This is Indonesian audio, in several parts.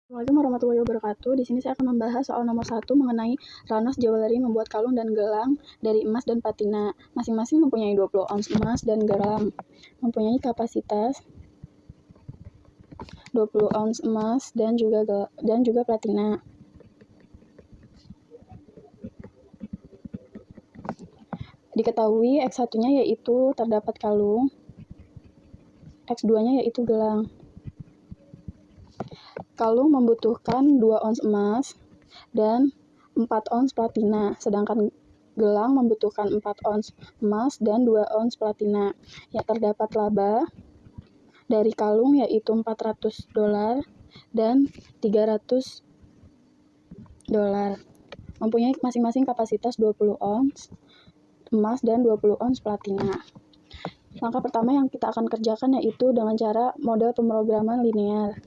Assalamualaikum warahmatullahi wabarakatuh. Di sini saya akan membahas soal nomor 1 mengenai Ranos Jewelry membuat kalung dan gelang dari emas dan patina. Masing-masing mempunyai 20 ons emas dan gelang. Mempunyai kapasitas 20 ons emas dan juga platina. Diketahui X1-nya yaitu terdapat kalung, X2-nya yaitu gelang. Kalung membutuhkan 2 ons emas dan 4 ons platina, sedangkan gelang membutuhkan 4 ons emas dan 2 ons platina. Ya, terdapat laba dari kalung yaitu $400 dan $300. Mempunyai masing-masing kapasitas 20 ons emas dan 20 ons platina. Langkah pertama yang kita akan kerjakan yaitu dengan cara model pemrograman linear.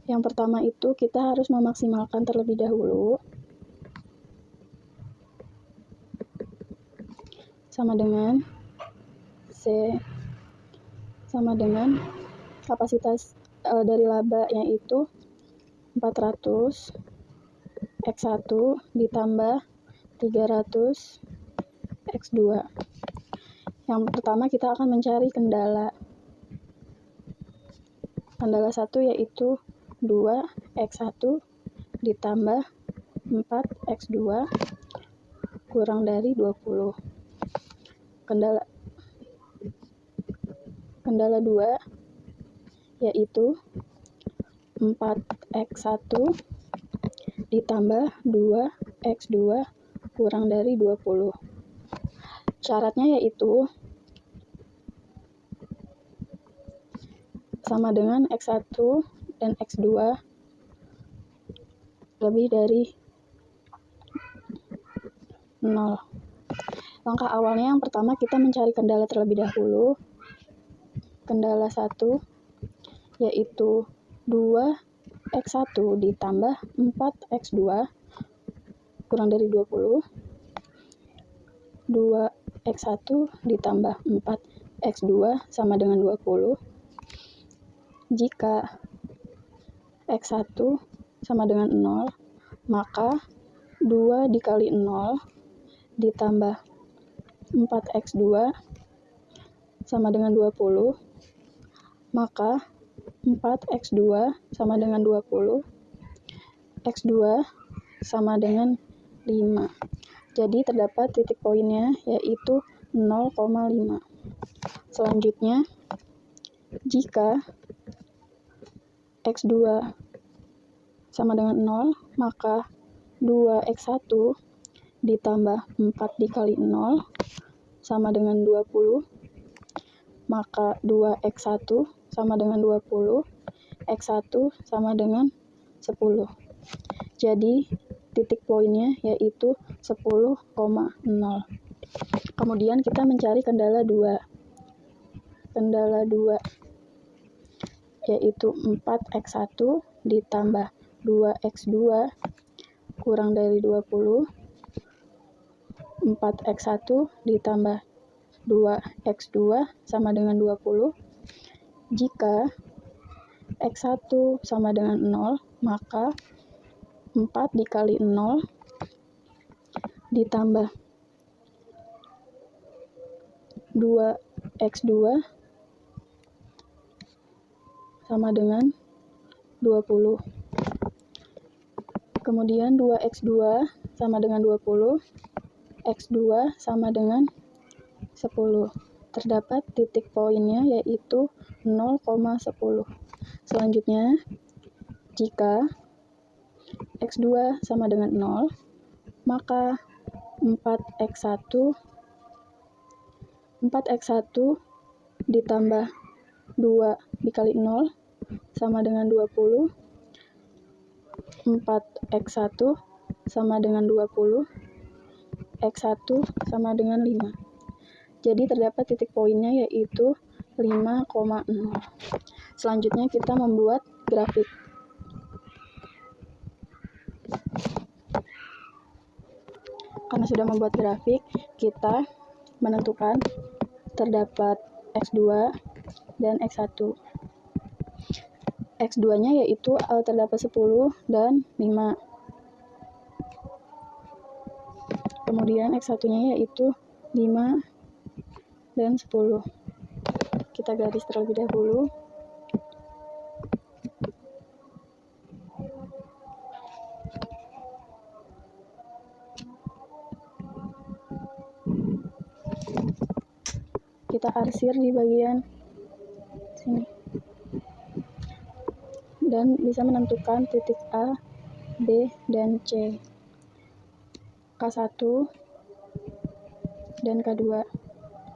Yang pertama itu kita harus memaksimalkan terlebih dahulu sama dengan C sama dengan kapasitas dari laba yaitu 400 X1 ditambah 300 X2. Yang pertama kita akan mencari kendala 1 yaitu 2X1 ditambah 4X2 kurang dari 20. Kendala 2 yaitu 4X1 ditambah 2X2 kurang dari 20. Syaratnya yaitu sama dengan X1 dan X2 lebih dari 0. Langkah awalnya yang pertama kita mencari kendala terlebih dahulu. Kendala 1 yaitu 2X1 ditambah 4X2 kurang dari 20. 2X1 ditambah 4X2 sama dengan 20. Jika X1 sama dengan 0, maka 2 dikali 0 ditambah 4X2 sama dengan 20, maka 4X2 sama dengan 20, X2 sama dengan 5. Jadi terdapat titik poinnya yaitu 0,5. Selanjutnya, jika X2 sama dengan 0, maka 2X1 ditambah 4 dikali 0 sama dengan 20, maka 2X1 sama dengan 20, X1 sama dengan 10. Jadi titik poinnya yaitu 10,0. Kemudian kita mencari kendala 2. Kendala 2 yaitu 4X1 ditambah 2X2 kurang dari 20, 4X1 ditambah 2X2 sama dengan 20. Jika X1 sama dengan 0, maka 4 dikali 0 ditambah 2X2 sama dengan 20. Kemudian 2X2 sama dengan 20, X2 sama dengan 10. Terdapat titik poinnya yaitu 0,10. Selanjutnya, jika X2 sama dengan 0, maka 4X1 ditambah 2 dikali 0 sama dengan 20, 4X1 sama dengan 20, X1 sama dengan 5. Jadi terdapat titik poinnya yaitu 5,0. Selanjutnya kita membuat grafik. Karena sudah membuat grafik, kita menentukan terdapat X2 dan X1. X2-nya yaitu terdapat 10 dan 5. Kemudian X1-nya yaitu 5 dan 10. Kita garis terlebih dahulu. Kita arsir di bagian sini dan bisa menentukan titik A, B, dan C, K1 dan K2,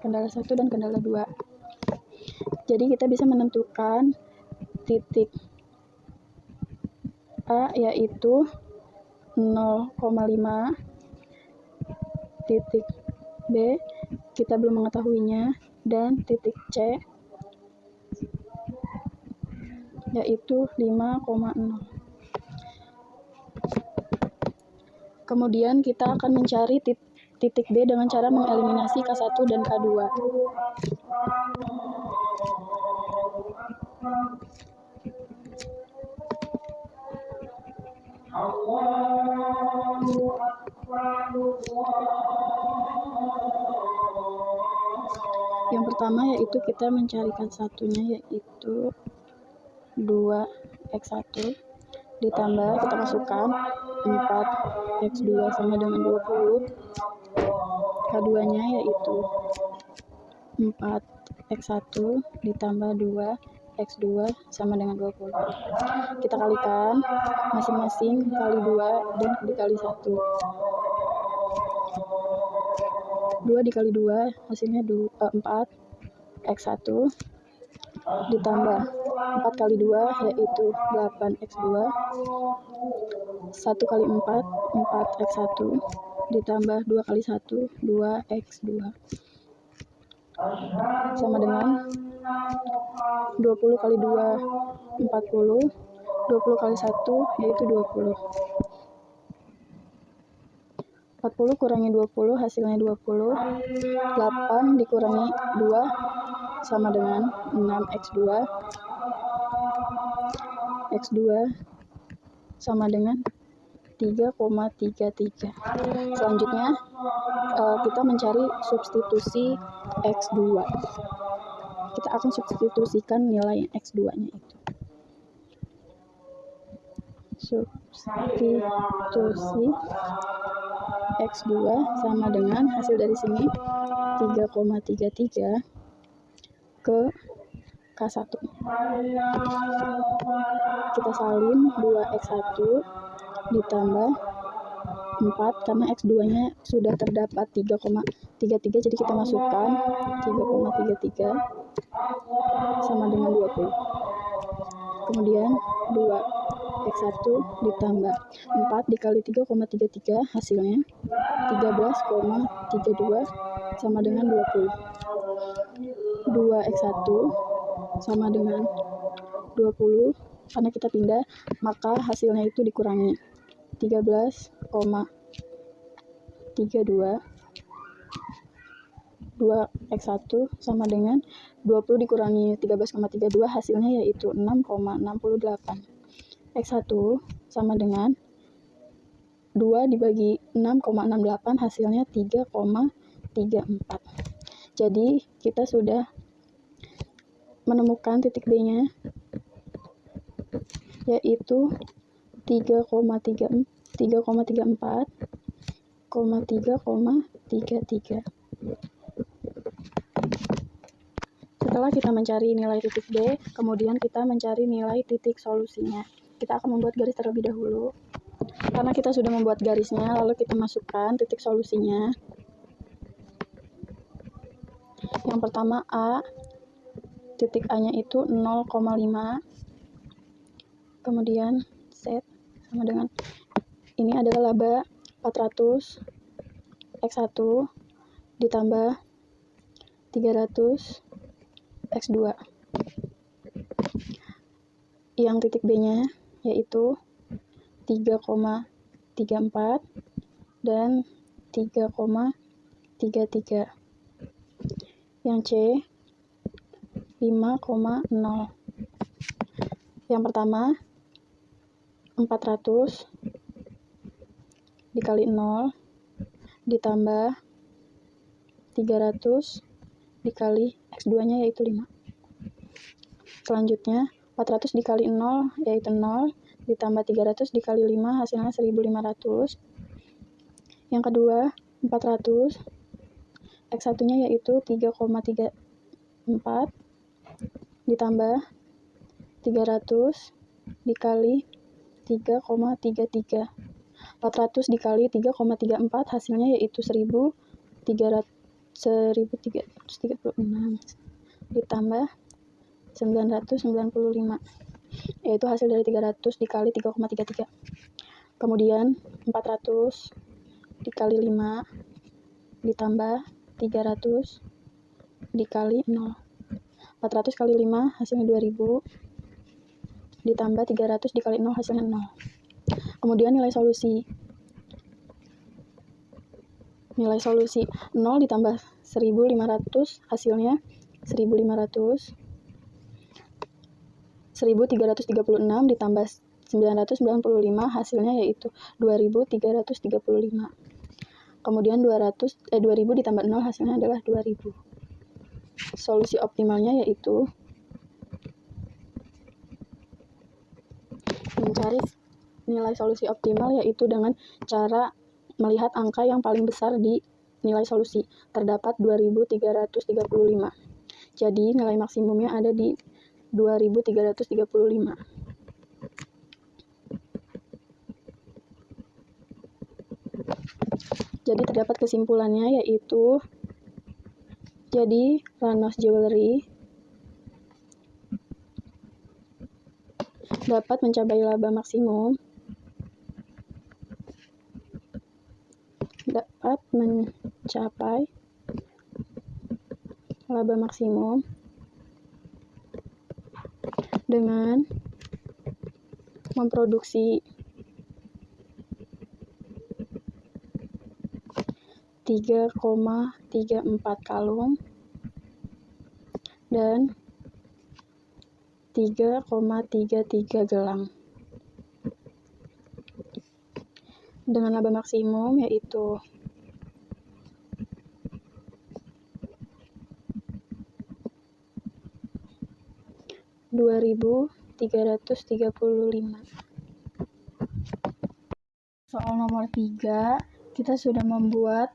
kendala 1 dan kendala 2. Jadi kita bisa menentukan titik A yaitu 0,5, titik B kita belum mengetahuinya, dan titik C yaitu 5,0. Kemudian kita akan mencari titik B dengan cara mengeliminasi K1 dan K2. Yang pertama yaitu kita mencari K1-nya yaitu 2X1 ditambah kita masukkan 4X2 sama dengan 20. K2-nya yaitu 4X1 ditambah 2X2 sama dengan 20. Kita kalikan masing-masing kali 2 dan dikali 1. 2 dikali 2 hasilnya 4 X1 ditambah 4 kali 2 yaitu 8 X2, 1 kali 4 4 X1 ditambah 2 kali 1 2 X2 sama dengan 20 kali 2 40, 20 kali 1 yaitu 20. 40 kurangi 20 hasilnya 20. 8 dikurangi 2 sama dengan 6X2. X2 sama dengan 3,33. Selanjutnya kita mencari substitusi X2. Kita akan substitusikan nilai X2-nya itu. Substitusi X2 sama dengan hasil dari sini 3,33 ke K1. Kita salin 2X1 ditambah 4 karena X2-nya sudah terdapat 3,33, jadi kita masukkan 3,33 sama dengan 20. Kemudian 2X1 ditambah 4 dikali 3,33 hasilnya 13,32 sama dengan 20. 2X1 sama dengan 20, karena kita pindah maka hasilnya itu dikurangi 13,32. 2X1 sama dengan 20 dikurangi 13,32 hasilnya yaitu 6,68. X1 sama dengan 2 dibagi 6,68 hasilnya 3,34. Jadi kita sudah menemukan titik B-nya yaitu 3,34, 3,33. Setelah kita mencari nilai titik B, kemudian kita mencari nilai titik solusinya. Kita akan membuat garis terlebih dahulu. Karena kita sudah membuat garisnya, lalu kita masukkan titik solusinya. Yang pertama A, titik A-nya itu 0,5. Kemudian Z sama dengan ini adalah laba 400 X1 ditambah 300 X2. Yang titik B-nya yaitu 3,34 dan 3,33. Yang C 5,0. Yang pertama 400 dikali 0 ditambah 300 dikali X2-nya yaitu 5. Selanjutnya 400 dikali 0 yaitu 0 ditambah 300 dikali 5 hasilnya 1500. Yang kedua 400 X1-nya yaitu 3,34 ditambah 300 dikali 3,33. 400 dikali 3,34 hasilnya yaitu 1336 ditambah 995, yaitu hasil dari 300 dikali 3,33. Kemudian 400 dikali 5 ditambah 300 dikali 0. 400 kali 5 hasilnya 2000 ditambah 300 dikali 0 hasilnya 0. Kemudian nilai solusi 0 ditambah 1500 hasilnya 1500. 1336 ditambah 995 hasilnya yaitu 2335. Kemudian 2000 ditambah 0 hasilnya adalah 2000. Solusi optimalnya yaitu mencari nilai solusi optimal yaitu dengan cara melihat angka yang paling besar di nilai solusi. Terdapat 2335. Jadi nilai maksimumnya ada di 2335. Jadi terdapat kesimpulannya yaitu Ranos Jewelry dapat mencapai laba maksimum dengan memproduksi 3,34 kalung dan 3,33 gelang dengan laba maksimum yaitu Rp2.335. Soal nomor 3, kita sudah membuat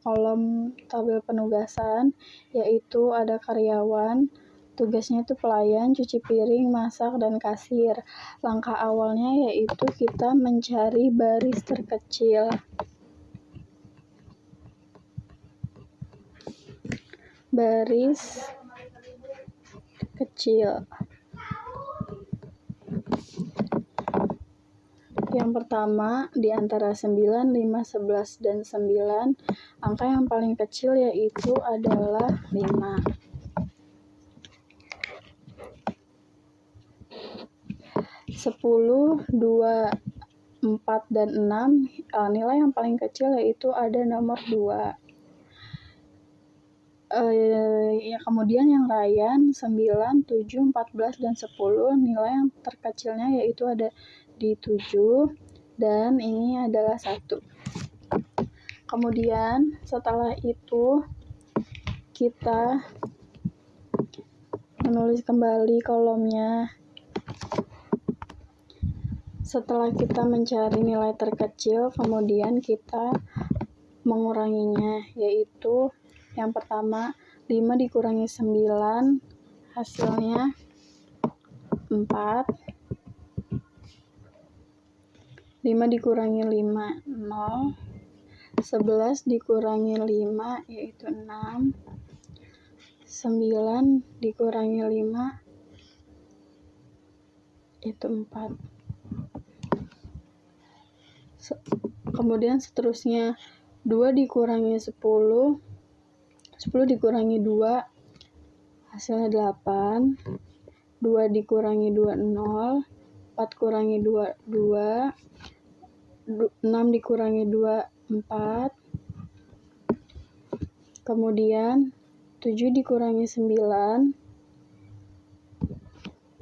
kolom tabel penugasan, yaitu ada karyawan, tugasnya itu pelayan, cuci piring, masak, dan kasir. Langkah awalnya yaitu kita mencari baris terkecil. Baris kecil. Yang pertama, di antara 9, 5, 11, dan 9, angka yang paling kecil yaitu adalah 5. 10, 2, 4, dan 6, nilai yang paling kecil yaitu ada nomor 2. Kemudian yang Ryan 9, 7, 14, dan 10, nilai yang terkecilnya yaitu ada di 7 dan ini adalah 1. Kemudian setelah itu kita menulis kembali kolomnya. Setelah kita mencari nilai terkecil, kemudian kita menguranginya, yaitu yang pertama 5 dikurangi 9 hasilnya 4. 5 dikurangi 5, 0. 11 dikurangi 5 yaitu 6. 9 dikurangi 5 itu 4. Kemudian seterusnya 2 dikurangi 10, 10 dikurangi 2 hasilnya 8. 2 dikurangi 2, 0. 4 kurangi 2, 2. 6 dikurangi 2, 4. Kemudian 7 dikurangi 9,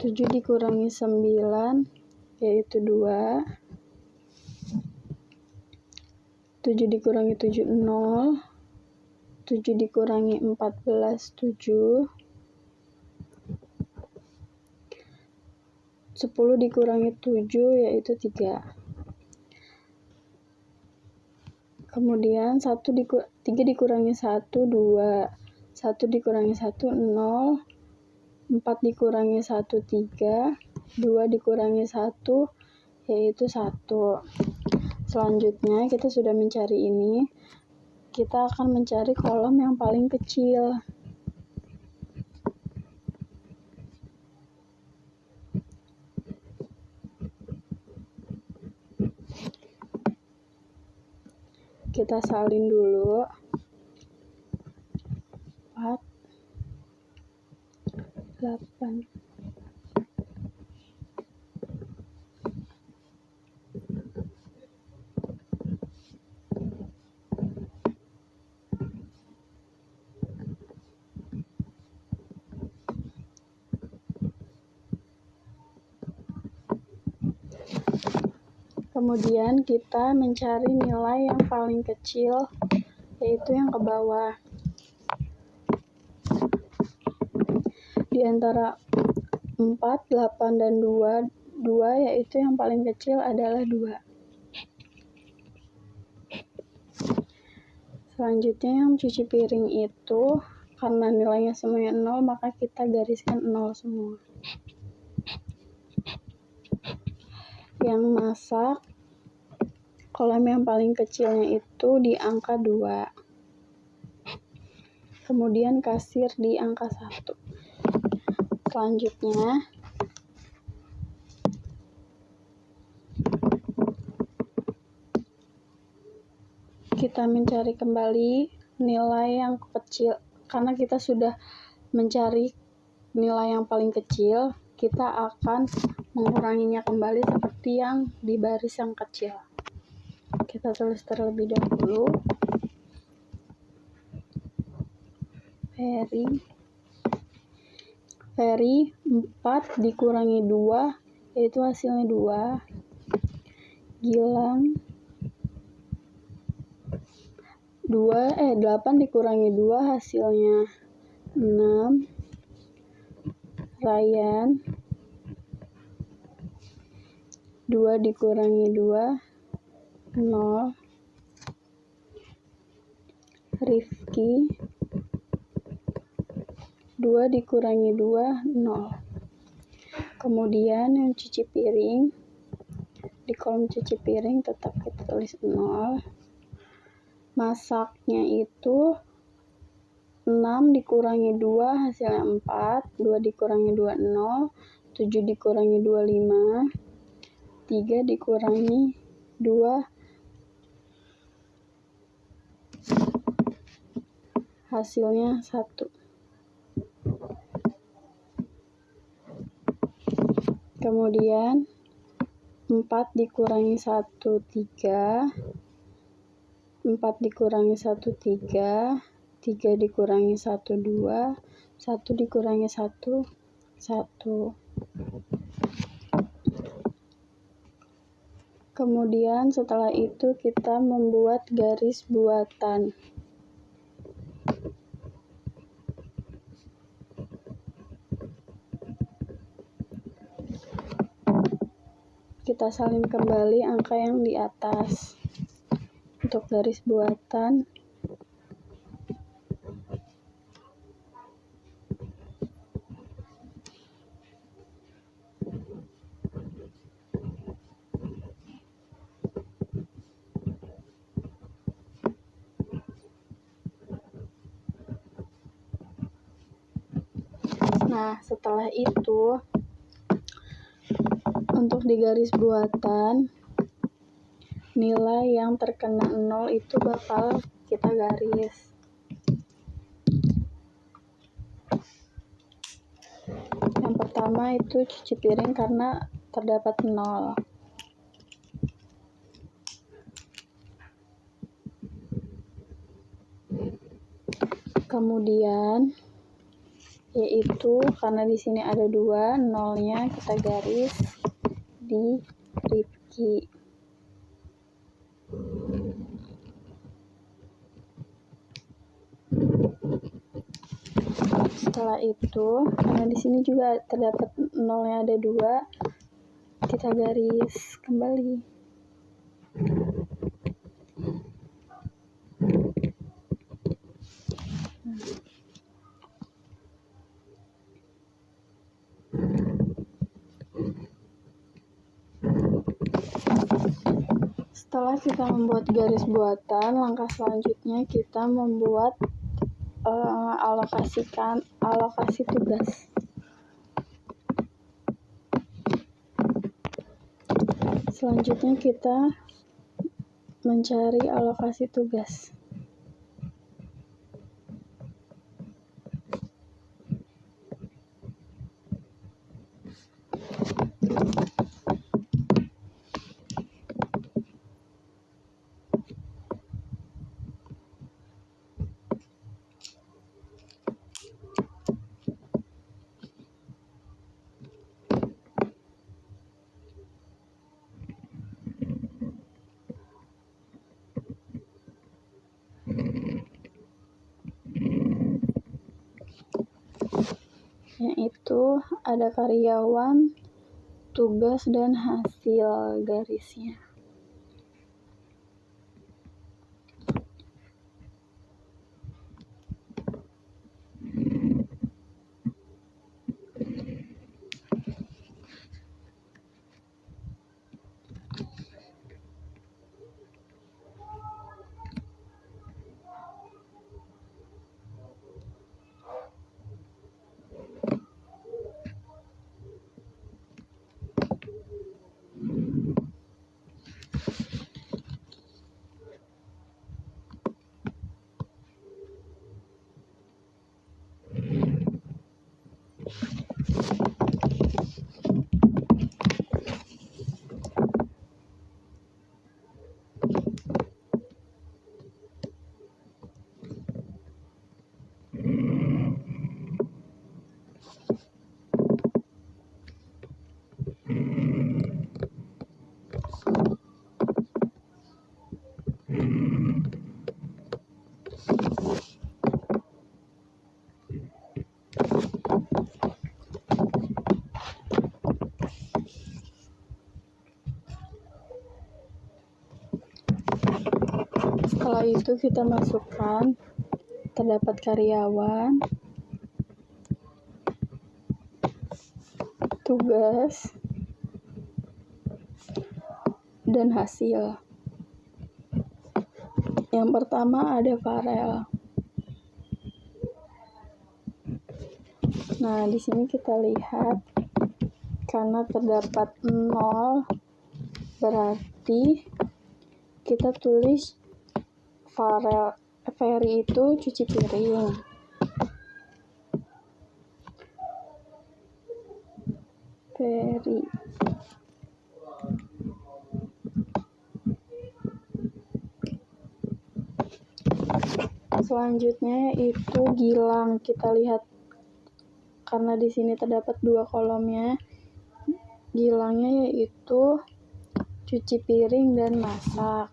7 dikurangi 9 yaitu 2, 7 dikurangi 7 0, 7 dikurangi 14 7, 10 dikurangi 7 yaitu 3. Kemudian 3 dikurangi 1 2, 1 dikurangi 1 0, 4 dikurangi 1 3, 2 dikurangi 1 yaitu 1. Selanjutnya kita sudah mencari ini, kita akan mencari kolom yang paling kecil. Kita salin dulu 4 8. Kemudian kita mencari nilai yang paling kecil, yaitu yang ke bawah. Di antara 4, 8, dan 2, yaitu yang paling kecil adalah 2. Selanjutnya yang cuci piring itu, karena nilainya semuanya 0, maka kita gariskan 0 semua. Yang masak, kolom yang paling kecilnya itu di angka 2. Kemudian kasir di angka 1. Selanjutnya, kita mencari kembali nilai yang kecil. Karena kita sudah mencari nilai yang paling kecil, kita akan menguranginya kembali seperti yang di baris yang kecil. Kita tulis terlebih dahulu. Ferry 4 dikurangi 2 yaitu hasilnya 2. Gilang 8 dikurangi 2 hasilnya 6. Ryan 2 dikurangi 2 0. Rifki 2 dikurangi 2 0. Kemudian yang cuci piring, di kolom cuci piring tetap kita tulis 0. Masaknya itu 6 dikurangi 2 hasilnya 4, 2 dikurangi 2 0, 7 dikurangi 2 5, 3 dikurangi 2 hasilnya 1. Kemudian 4 dikurangi 1 3, 4 dikurangi 1 3, 3 dikurangi 1 2, 1 dikurangi 1 1. Kemudian setelah itu kita membuat garis buatan. Kita salin kembali angka yang di atas. Untuk garis buatan, nah setelah itu untuk di garis buatan, nilai yang terkena 0 itu bakal kita garis. Yang pertama itu cuci piring karena terdapat 0. Kemudian yaitu karena di sini ada 2, nolnya kita garis di Rifki. Setelah itu, karena di sini juga terdapat nolnya ada 2, kita garis kembali. Setelah kita membuat garis buatan, langkah selanjutnya kita membuat alokasi tugas. Selanjutnya kita mencari alokasi tugas. Yaitu ada karyawan, tugas, dan hasil garisnya. Setelah itu kita masukkan terdapat karyawan, tugas, dan hasil. Yang pertama ada Farel. Nah, di sini kita lihat karena terdapat 0, berarti kita tulis Ferry itu cuci piring. Ferry. Selanjutnya itu Gilang. Kita lihat karena di sini terdapat 2 kolomnya. Gilangnya yaitu cuci piring dan masak.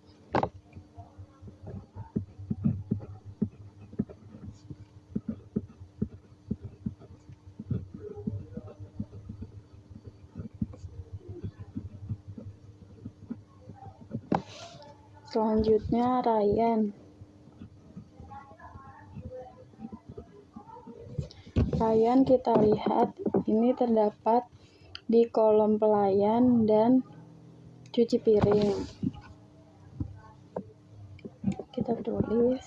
Selanjutnya Ryan. Ryan kita lihat ini terdapat di kolom pelayan dan cuci piring. Kita tulis.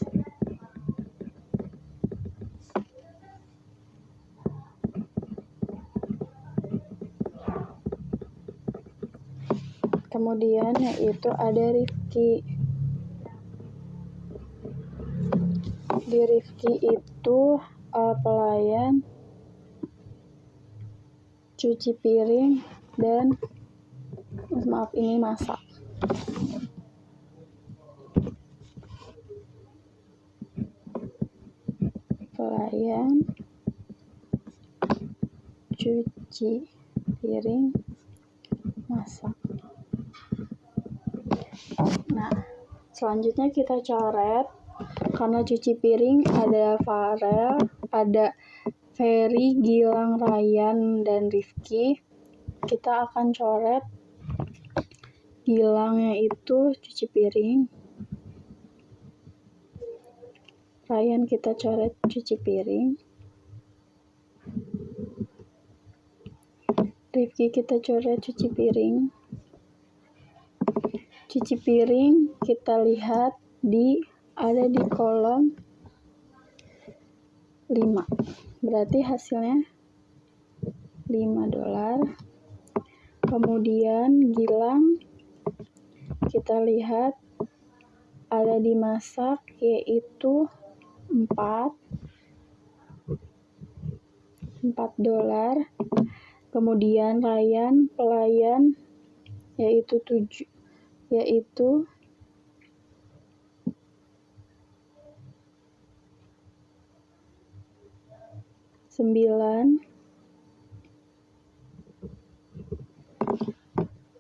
Kemudian yaitu ada Rifki. Di Rifki itu pelayan, cuci piring, dan ini masak. pelayan, cuci piring, masak. Nah, selanjutnya kita coret. Karena cuci piring ada Farel, ada Ferry, Gilang, Ryan, dan Rifki. Kita akan coret Gilangnya itu cuci piring, Ryan kita coret cuci piring, Rifki kita coret cuci piring. Cuci piring kita lihat ada di kolom 5. Berarti hasilnya $5. Kemudian Gilang kita lihat ada di masak, yaitu $4. Kemudian Ryan pelayan yaitu 9.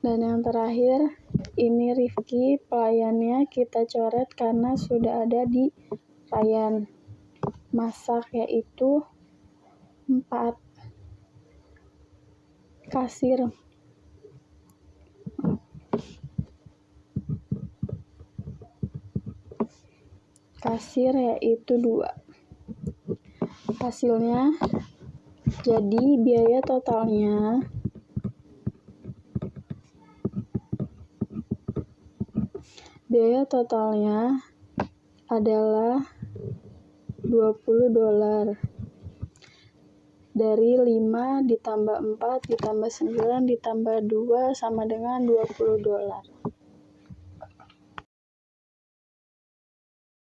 Dan yang terakhir ini Rifki pelayannya kita coret karena sudah ada di Ryan. Masak yaitu 4. Kasir yaitu 2. Hasilnya jadi biaya totalnya adalah $20. Dari 5 ditambah 4 ditambah 9 ditambah 2 sama dengan $20.